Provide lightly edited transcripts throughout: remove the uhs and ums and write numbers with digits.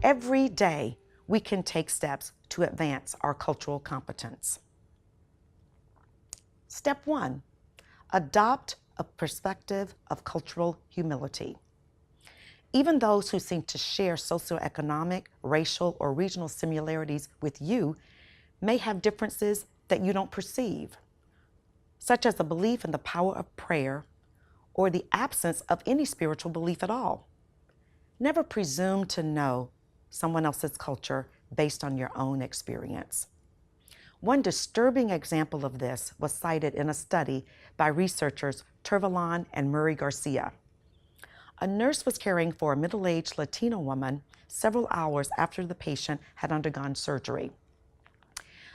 Every day, we can take steps to advance our cultural competence. Step 1, adopt a perspective of cultural humility. Even those who seem to share socioeconomic, racial, or regional similarities with you may have differences that you don't perceive, such as a belief in the power of prayer or the absence of any spiritual belief at all. Never presume to know someone else's culture based on your own experience. One disturbing example of this was cited in a study by researchers Turvalon and Murray Garcia. A nurse was caring for a middle-aged Latino woman several hours after the patient had undergone surgery.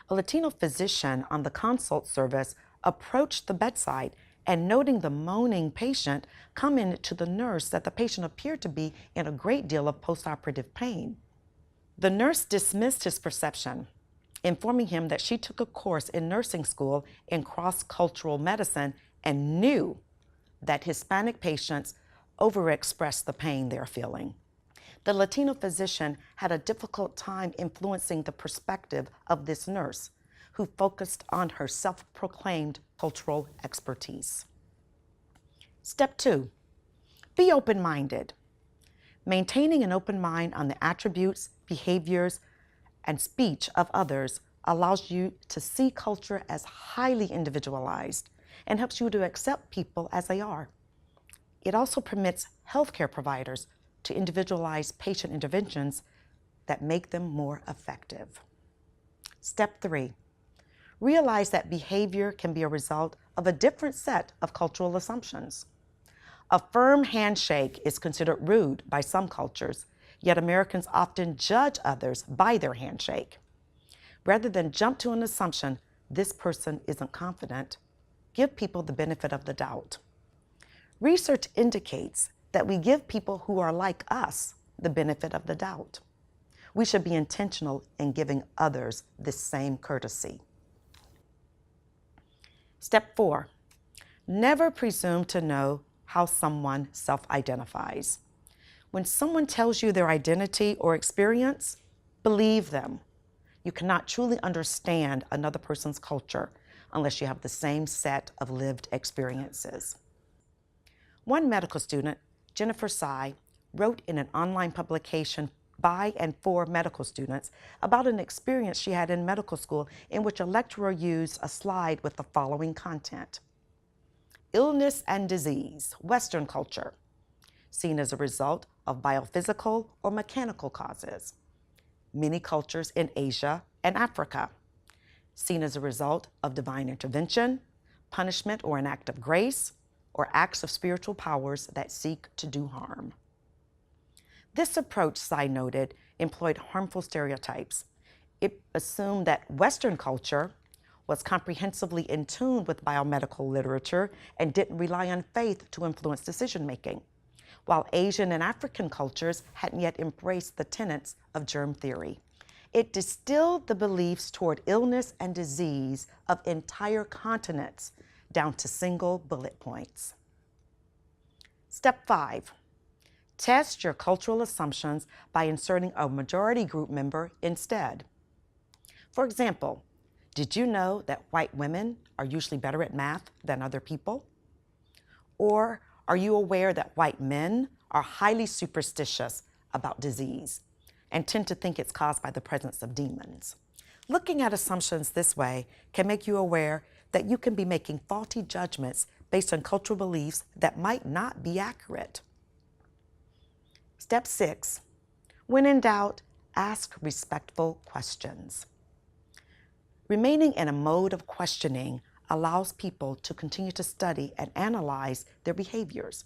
A Latino physician on the consult service approached the bedside and, noting the moaning patient, commented to the nurse that the patient appeared to be in a great deal of postoperative pain. The nurse dismissed his perception, informing him that she took a course in nursing school in cross-cultural medicine and knew that Hispanic patients overexpress the pain they're feeling. The Latino physician had a difficult time influencing the perspective of this nurse, who focused on her self-proclaimed cultural expertise. Step 2, be open-minded. Maintaining an open mind on the attributes, behaviors, and speech of others allows you to see culture as highly individualized and helps you to accept people as they are. It also permits healthcare providers to individualize patient interventions that make them more effective. Step 3, realize that behavior can be a result of a different set of cultural assumptions. A firm handshake is considered rude by some cultures, yet Americans often judge others by their handshake. Rather than jump to an assumption, this person isn't confident, give people the benefit of the doubt. Research indicates that we give people who are like us the benefit of the doubt. We should be intentional in giving others this same courtesy. Step 4, never presume to know how someone self-identifies. When someone tells you their identity or experience, believe them. You cannot truly understand another person's culture unless you have the same set of lived experiences. One medical student, Jennifer Tsai, wrote in an online publication by and for medical students about an experience she had in medical school in which a lecturer used a slide with the following content. Illness and disease, Western culture, seen as a result of biophysical or mechanical causes. Many cultures in Asia and Africa, seen as a result of divine intervention, punishment or an act of grace, or acts of spiritual powers that seek to do harm. This approach, Tsai noted, employed harmful stereotypes. It assumed that Western culture was comprehensively in tune with biomedical literature and didn't rely on faith to influence decision-making, while Asian and African cultures hadn't yet embraced the tenets of germ theory. It distilled the beliefs toward illness and disease of entire continents down to single bullet points. Step 5, test your cultural assumptions by inserting a majority group member instead. For example, did you know that white women are usually better at math than other people? Or are you aware that white men are highly superstitious about disease and tend to think it's caused by the presence of demons? Looking at assumptions this way can make you aware that you can be making faulty judgments based on cultural beliefs that might not be accurate. Step 6, when in doubt, ask respectful questions. Remaining in a mode of questioning allows people to continue to study and analyze their behaviors,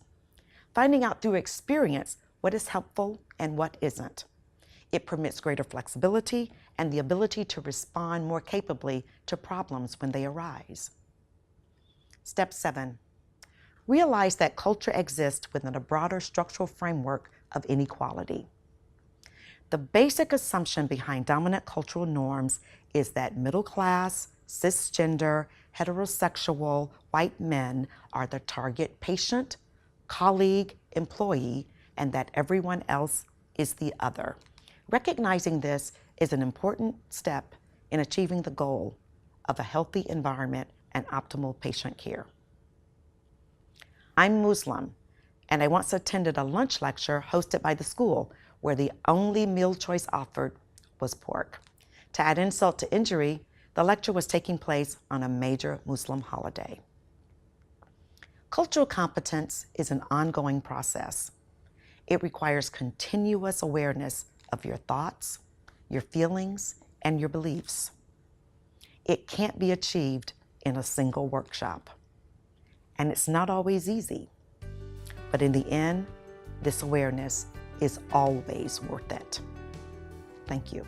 finding out through experience what is helpful and what isn't. It permits greater flexibility and the ability to respond more capably to problems when they arise. Step 7, realize that culture exists within a broader structural framework of inequality. The basic assumption behind dominant cultural norms is that middle-class, cisgender, heterosexual white men are the target patient, colleague, employee, and that everyone else is the other. Recognizing this is an important step in achieving the goal of a healthy environment and optimal patient care. I'm Muslim, and I once attended a lunch lecture hosted by the school where the only meal choice offered was pork. To add insult to injury, the lecture was taking place on a major Muslim holiday. Cultural competence is an ongoing process. It requires continuous awareness of your thoughts, your feelings, and your beliefs. It can't be achieved in a single workshop. And it's not always easy. But in the end, this awareness is always worth it. Thank you.